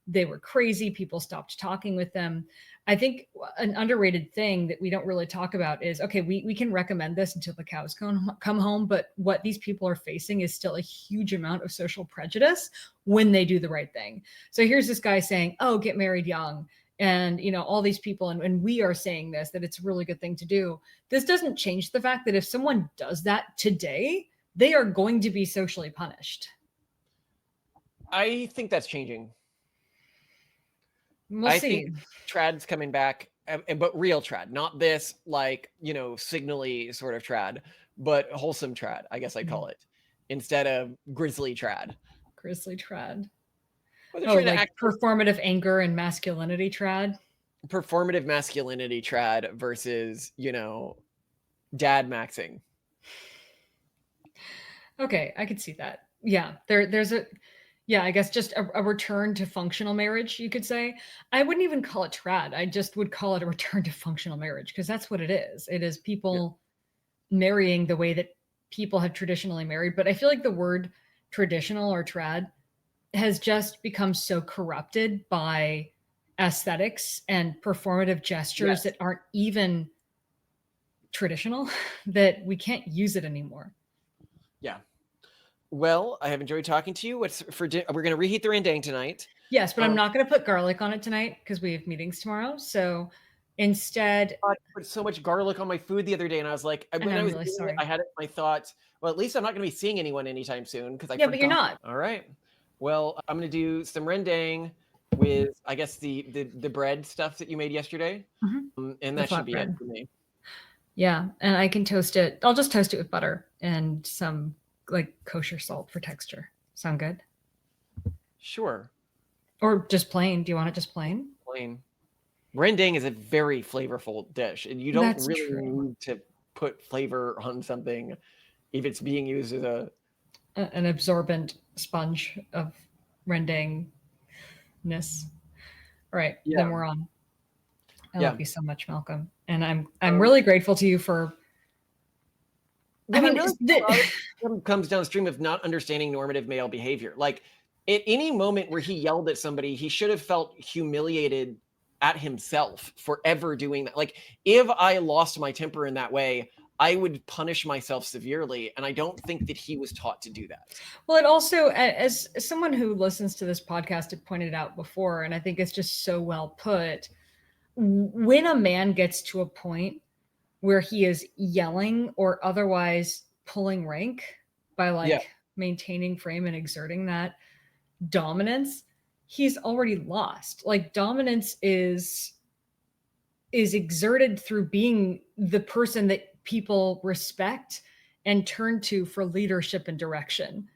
they were crazy. People stopped talking with them. I think an underrated thing that we don't really talk about is, okay, we can recommend this until the cows come home, but what these people are facing is still a huge amount of social prejudice when they do the right thing. So here's this guy saying, oh, get married young. And, all these people, and we are saying this, that it's a really good thing to do. This doesn't change the fact that if someone does that today, they are going to be socially punished. I think that's changing. We'll see. Think trad's coming back, but real trad, not this signally sort of trad, but wholesome trad, I guess I'd call it, instead of grizzly trad. Grizzly trad. Like performative anger and masculinity trad. Performative masculinity trad versus, dad maxing. Okay, I could see that. Yeah, there's I guess just a return to functional marriage, you could say. I wouldn't even call it trad. I just would call it a return to functional marriage because that's what it is. It is people marrying the way that people have traditionally married. But I feel like the word traditional or trad has just become so corrupted by aesthetics and performative gestures that aren't even traditional that we can't use it anymore. Yeah. Well, I have enjoyed talking to you. What's for we're going to reheat the rendang tonight. Yes, but I'm not going to put garlic on it tonight because we have meetings tomorrow. So Instead, I put so much garlic on my food the other day, and I was like, and when I I'm was really doing it, sorry. I had it in my thoughts, well, at least I'm not gonna be seeing anyone anytime soon because I Yeah, but you're forgot. not. All right. Well, I'm gonna do some rendang with, I guess, the bread stuff that you made yesterday, Mhm. and The that should be it flatbread. for me. Yeah, and I can toast it. I'll just toast it with butter and some like kosher salt for texture. Sound good? Sure. Or just plain? Do you want it just plain? Plain. Rendang is a very flavorful dish, and you don't That's really true. need to put flavor on something if it's being used as a. An absorbent sponge of rendangness. All right, then Yeah, we're on. I yeah. love you so much, Malcolm, and I'm Um, really grateful to you for. I What I mean, really feel about it comes downstream of not understanding normative male behavior. Like, at any moment where he yelled at somebody, he should have felt humiliated at himself for ever doing that. Like, if I lost my temper in that way, I would punish myself severely, and I don't think that he was taught to do that. well, it also, as someone who listens to this podcast, had pointed out before, and I think it's just so well put. When a man gets to a point where he is yelling or otherwise pulling rank by Yeah, like maintaining frame and exerting that dominance, he's already lost. Like dominance is exerted through being the person that people respect and turn to for leadership and direction.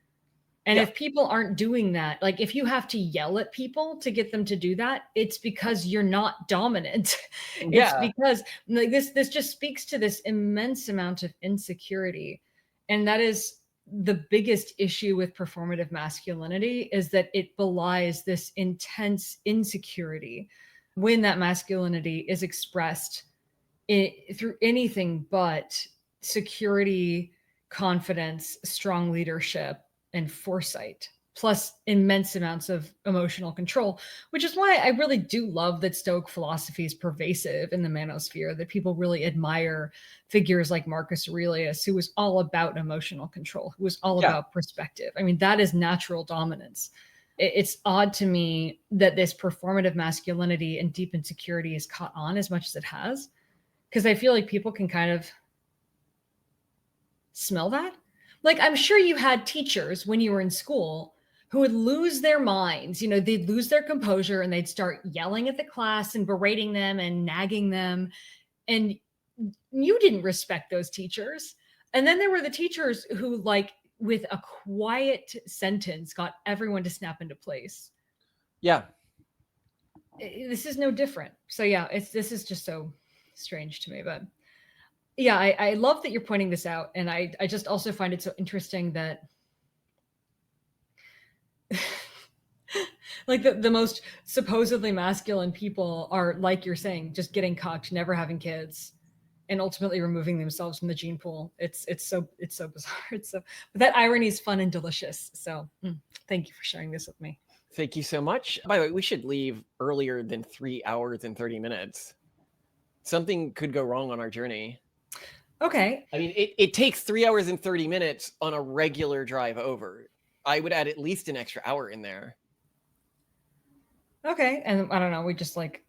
And yeah, if people aren't doing that, like if you have to yell at people to get them to do that, it's because you're not dominant. It's yeah, because like this just speaks to this immense amount of insecurity. And that is the biggest issue with performative masculinity is that it belies this intense insecurity when that masculinity is expressed through anything but security, confidence, strong leadership, and foresight, plus immense amounts of emotional control, which is why I really do love that Stoic philosophy is pervasive in the manosphere, that people really admire figures like Marcus Aurelius, who was all about emotional control, who was all yeah. about perspective. I mean, that is natural dominance. It's odd to me that this performative masculinity and deep insecurity has caught on as much as it has, because I feel like people can kind of smell that. Like, I'm sure you had teachers when you were in school who would lose their minds. You know, they'd lose their composure and they'd start yelling at the class and berating them and nagging them. And you didn't respect those teachers. And then there were the teachers who, like, with a quiet sentence, got everyone to snap into place. Yeah. This is no different. So, yeah, this is just so strange to me. But yeah, I love that you're pointing this out. And I just also find it so interesting that like the most supposedly masculine people are, like you're saying, just getting cucked, never having kids, and ultimately removing themselves from the gene pool. It's so bizarre. It's so, but that irony is fun and delicious. So thank you for sharing this with me. Thank you so much. By the way, we should leave earlier than 3 hours and 30 minutes. Something could go wrong on our journey. Okay. I mean, it takes 3 hours and 30 minutes on a regular drive over. I would add at least an extra hour in there. Okay. And I don't know, we just like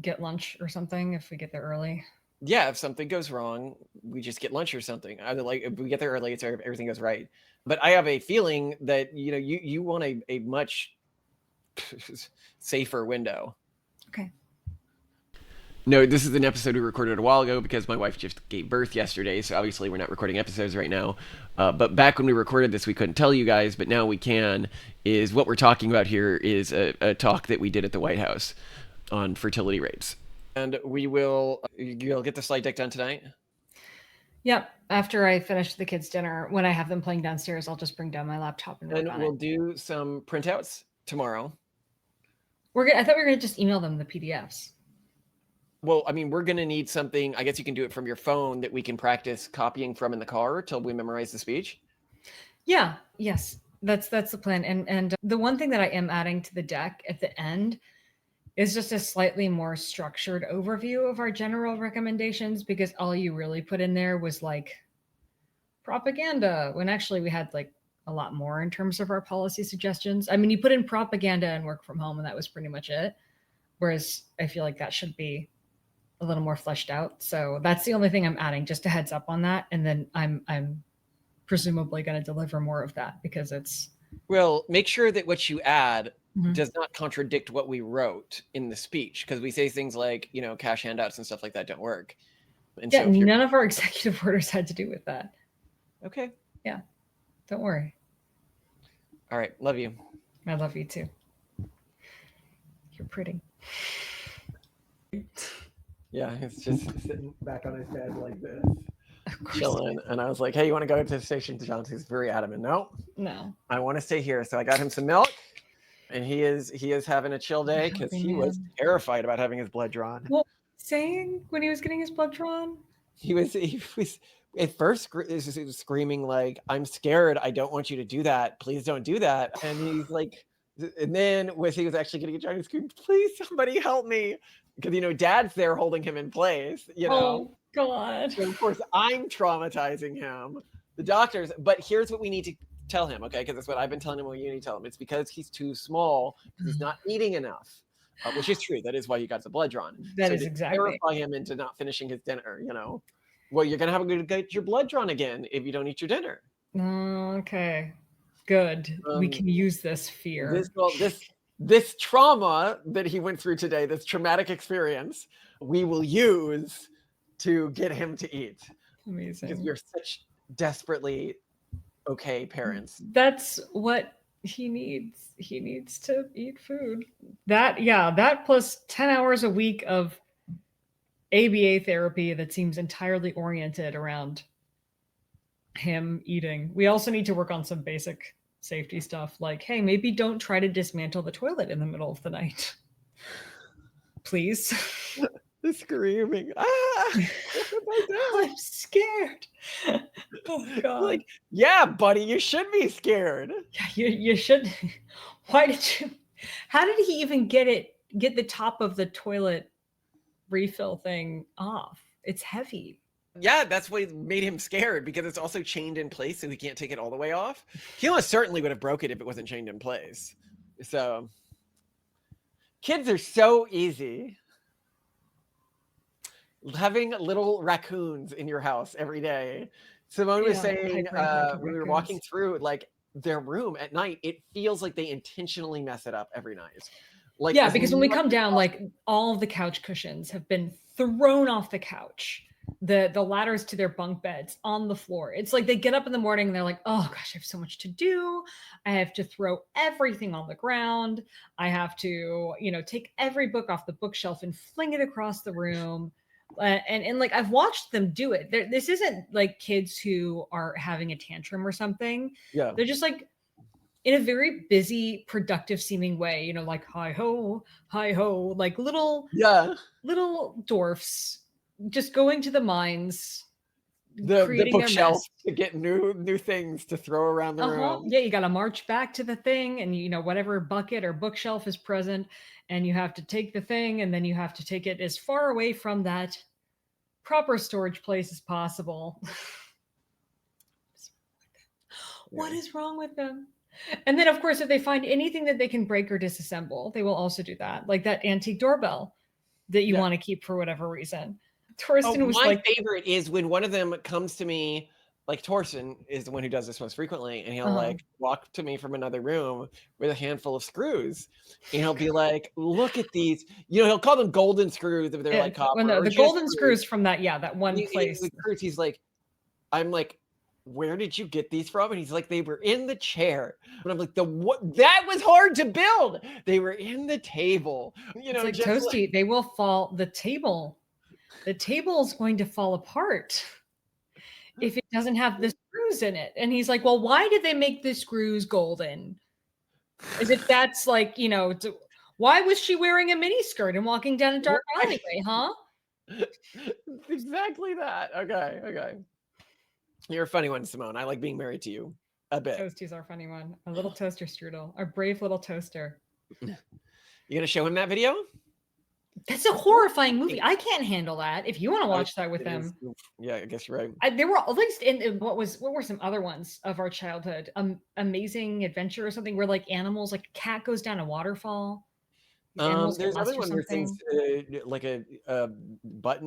get lunch or something if we get there early. Yeah, if something goes wrong, we just get lunch or something. Either like if we get there early, it's everything goes right. But I have a feeling that you want a much safer window. Okay. No, this is an episode we recorded a while ago because my wife just gave birth yesterday, so obviously we're not recording episodes right now. But back when we recorded this, we couldn't tell you guys, but now we can. Is what we're talking about here is a talk that we did at the White House on fertility rates. And you'll get the slide deck done tonight? Yep. After I finish the kids' dinner, when I have them playing downstairs, I'll just bring down my laptop and work And on we'll it. do some printouts tomorrow. I thought we were gonna just email them the PDFs. Well, I mean, we're going to need something. I guess you can do it from your phone that we can practice copying from in the car till we memorize the speech. Yeah. Yes. That's the plan. And the one thing that I am adding to the deck at the end is just a slightly more structured overview of our general recommendations, because all you really put in there was like propaganda, when actually we had like a lot more in terms of our policy suggestions. I mean, you put in propaganda and work from home, and that was pretty much it. Whereas I feel like that should be a little more fleshed out. So that's the only thing I'm adding, just a heads up on that. And then I'm presumably going to deliver more of that because it's. Well, make sure that what you add Mhm. does not contradict what we wrote in the speech, because we say things like, cash handouts and stuff like that don't work. And Yeah, so if none of our executive orders had to do with that. Okay. Yeah, don't worry. All right. Love you. I love you too. You're pretty. Yeah, he's just sitting back on his bed like this, chilling. And I was like, hey, you want to go to the station? John, he's very adamant. No, I want to stay here. So I got him some milk, and he is having a chill day because he was terrified about having his blood drawn. What was he saying when he was getting his blood drawn? He was at first screaming like, I'm scared. I don't want you to do that. Please don't do that. And he's like, and then when he was actually getting it drawn, he screamed, please somebody help me. Because, Dad's there holding him in place, Oh, God. So, of course, I'm traumatizing him. The doctors, but here's what we need to tell him, okay? Because that's what I've been telling him what you need to tell him. It's because he's too small, because he's not eating enough, which is true. That is why you got the blood drawn. That is exactly. Terrify him into not finishing his dinner, Well, you're going to have to get your blood drawn again if you don't eat your dinner. Okay. Good. We can use this fear. This trauma that he went through today, this traumatic experience, we will use to get him to eat. Amazing. Because we're such desperately okay parents. That's what he needs. He needs to eat food. That plus 10 hours a week of ABA therapy that seems entirely oriented around him eating. We also need to work on some basic safety stuff like, hey, maybe don't try to dismantle the toilet in the middle of the night. Please. The screaming. I'm scared. Oh, God. Like, yeah, buddy, you should be scared. Yeah, you should. How did he even get the top of the toilet refill thing off? It's heavy. Yeah, that's what made him scared, because it's also chained in place, so he can't take it all the way off. He almost certainly would have broke it if it wasn't chained in place. So, kids are so easy. Having little raccoons in your house every day. Simone was saying when we were walking through their room at night, it feels like they intentionally mess it up every night. Because when we come down, all of the couch cushions have been thrown off the couch. The ladders to their bunk beds on the floor. It's like they get up in the morning and they're like, oh gosh, I have so much to do. I have to throw everything on the ground. I have to, take every book off the bookshelf and fling it across the room. And I've watched them do it. This isn't like kids who are having a tantrum or something. Yeah. They're just in a very busy, productive seeming way, like hi ho, like little dwarfs just going to the mines, the bookshelf to get new things to throw around the room. Yeah, you got to march back to the thing, and whatever bucket or bookshelf is present, and you have to take the thing, and then you have to take it as far away from that proper storage place as possible. What is wrong with them? And then, of course, if they find anything that they can break or disassemble, they will also do that, like that antique doorbell that you want to keep for whatever reason. Torsten was my favorite is when one of them comes to me, Torsten is the one who does this most frequently, and he'll walk to me from another room with a handful of screws, and he'll be like, look at these, he'll call them golden screws, but they're like copper. The golden screws from that one place. He's like, I'm like, where did you get these from? And he's like, they were in the chair. And I'm like, that was hard to build. They were in the table. It's like, Toasty, they will fall. The table is going to fall apart if it doesn't have the screws in it. And he's like, well, why did they make the screws golden? As if that's why was she wearing a mini skirt and walking down a dark alleyway, huh? It's exactly that. Okay. You're a funny one, Simone. I like being married to you a bit. Toasty's our funny one. Our little toaster strudel. Our brave little toaster. You gonna show him that video? That's a horrifying movie. I can't handle that. If you want to watch that with them. Yeah, I guess you're right. There were at least what were some other ones of our childhood? Amazing Adventure or something where animals, a cat goes down a waterfall. These animals get There's lost another or one where things something. like a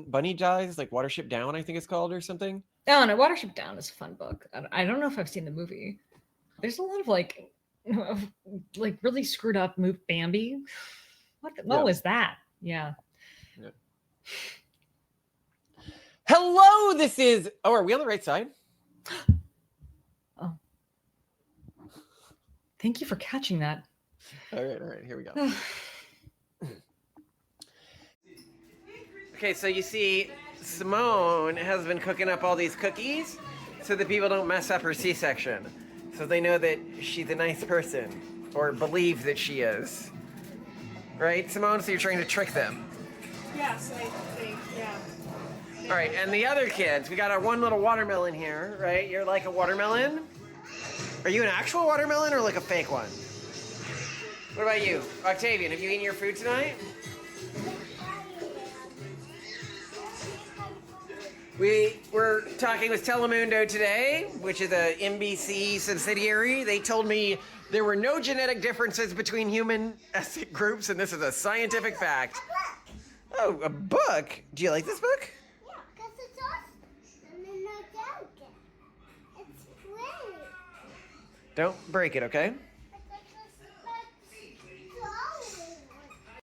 bunny dies, like Watership Down, I think it's called, or something. Oh no, Watership Down is a fun book. I don't know if I've seen the movie. There's a lot of like really screwed up move Bambi. What was that? Yeah. Yeah. Hello, this is. Oh, are we on the right side? Oh. Thank you for catching that. All right, here we go. Okay, so you see, Simone has been cooking up all these cookies so that people don't mess up her C-section. So they know that she's a nice person, or believe that she is. Right, Simone? So you're trying to trick them. Yes, I think, yeah. All right, and the other kids, we got our one little watermelon here, right? You're like a watermelon? Are you an actual watermelon or like a fake one? What about you? Octavian, have you eaten your food tonight? We were talking with Telemundo today, which is a NBC subsidiary. They told me there were no genetic differences between human ethnic groups, and this is a scientific fact. Oh, a book? Do you like this book? Yeah, because it's awesome. And then I don't get it. It's great. Don't break it, okay?